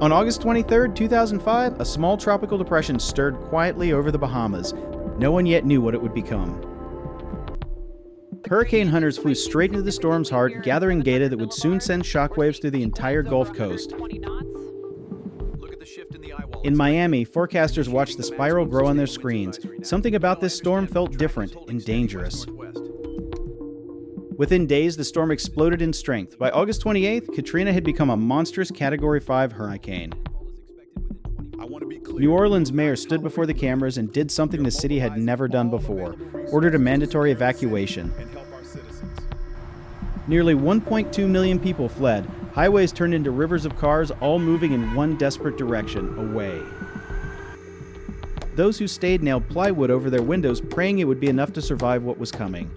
On August 23, 2005, a small tropical depression stirred quietly over the Bahamas. No one yet knew what it would become. Hurricane hunters flew straight into the storm's heart, gathering data that would soon send shockwaves through the entire Gulf Coast. In Miami, forecasters watched the spiral grow on their screens. Something about this storm felt different and dangerous. Within days, the storm exploded in strength. By August 28th, Katrina had become a monstrous Category 5 hurricane. New Orleans mayor stood before the cameras and did something the city had never done before, ordered a mandatory evacuation. Nearly 1.2 million people fled. Highways turned into rivers of cars, all moving in one desperate direction, away. Those who stayed nailed plywood over their windows, praying it would be enough to survive what was coming.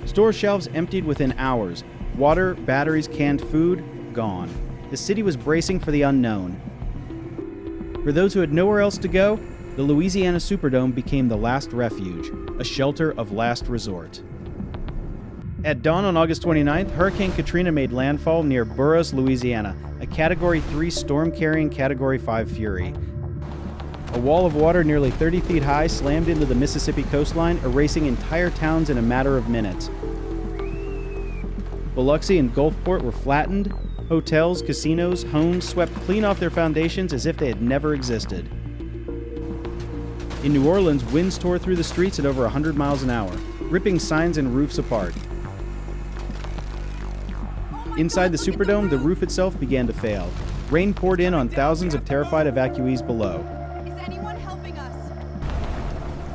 Store shelves emptied within hours. Water, batteries, canned food, gone. The city was bracing for the unknown. For those who had nowhere else to go, the Louisiana Superdome became the last refuge, a shelter of last resort. At dawn on August 29th, Hurricane Katrina made landfall near Burroughs, Louisiana, a Category 3 storm carrying Category 5 fury. A wall of water nearly 30 feet high slammed into the Mississippi coastline, erasing entire towns in a matter of minutes. Biloxi and Gulfport were flattened. Hotels, casinos, homes swept clean off their foundations as if they had never existed. In New Orleans, winds tore through the streets at over 100 miles an hour, ripping signs and roofs apart. Inside the Superdome, the roof itself began to fail. Rain poured in on thousands of terrified evacuees below. Is anyone helping us?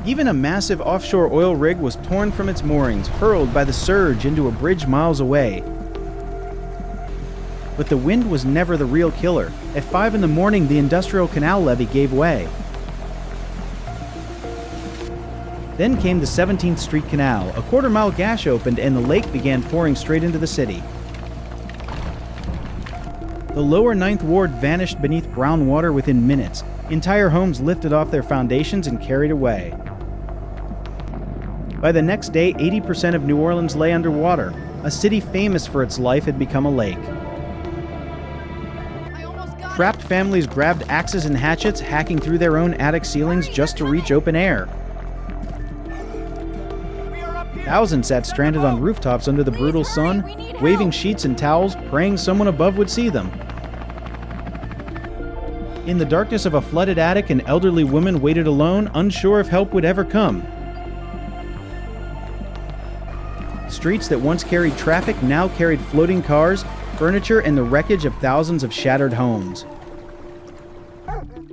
Even a massive offshore oil rig was torn from its moorings, hurled by the surge into a bridge miles away. But the wind was never the real killer. At 5 in the morning, the Industrial Canal levee gave way. Then came the 17th Street Canal. A quarter-mile gash opened and the lake began pouring straight into the city. The lower 9th Ward vanished beneath brown water within minutes. Entire homes lifted off their foundations and carried away. By the next day, 80% of New Orleans lay underwater. A city famous for its life had become a lake. Trapped families grabbed axes and hatchets, hacking through their own attic ceilings just to reach open air. Thousands sat stranded on rooftops under the brutal sun, waving sheets and towels, praying someone above would see them. In the darkness of a flooded attic, an elderly woman waited alone, unsure if help would ever come. Streets that once carried traffic now carried floating cars, furniture, and the wreckage of thousands of shattered homes.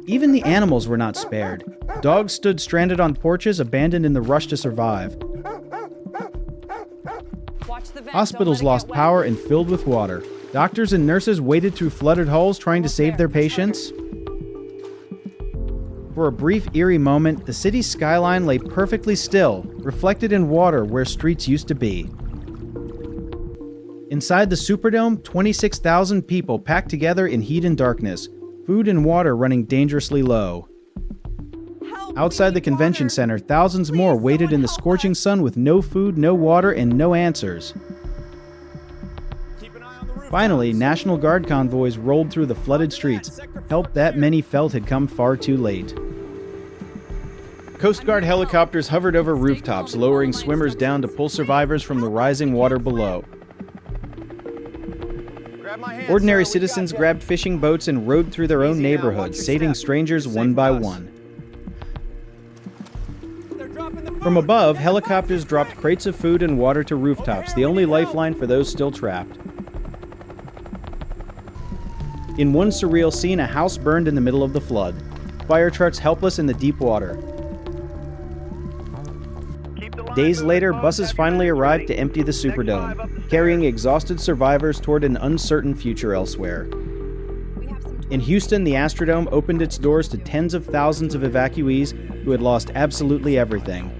Even the animals were not spared. Dogs stood stranded on porches, abandoned in the rush to survive. Hospitals lost power and filled with water. Doctors and nurses waded through flooded halls trying to save their patients. For a brief, eerie moment, the city's skyline lay perfectly still, reflected in water where streets used to be. Inside the Superdome, 26,000 people packed together in heat and darkness, food and water running dangerously low. Outside the convention center, thousands more waited in the scorching sun with no food, no water, and no answers. Finally, National Guard convoys rolled through the flooded streets, help that many felt had come far too late. Coast Guard helicopters hovered over rooftops, lowering swimmers down to pull survivors from the rising water below. Ordinary citizens grabbed fishing boats and rowed through their own neighborhoods, saving strangers one by one. From above, helicopters dropped crates of food and water to rooftops, the only lifeline for those still trapped. In one surreal scene, a house burned in the middle of the flood. Fire trucks helpless in the deep water. Days later, buses finally arrived to empty the Superdome, carrying exhausted survivors toward an uncertain future elsewhere. In Houston, the Astrodome opened its doors to tens of thousands of evacuees who had lost absolutely everything.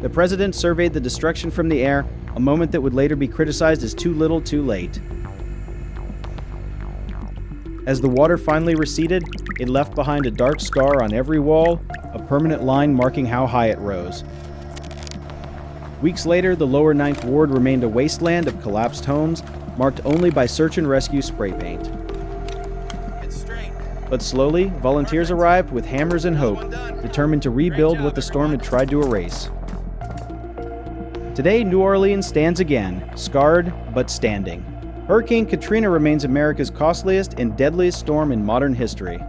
The president surveyed the destruction from the air, a moment that would later be criticized as too little too late. As the water finally receded, it left behind a dark scar on every wall, a permanent line marking how high it rose. Weeks later, the lower Ninth Ward remained a wasteland of collapsed homes, marked only by search and rescue spray paint. It's straight. But slowly, volunteers arrived with hammers and hope, determined to rebuild what the storm had tried to erase. Today, New Orleans stands again, scarred but standing. Hurricane Katrina remains America's costliest and deadliest storm in modern history.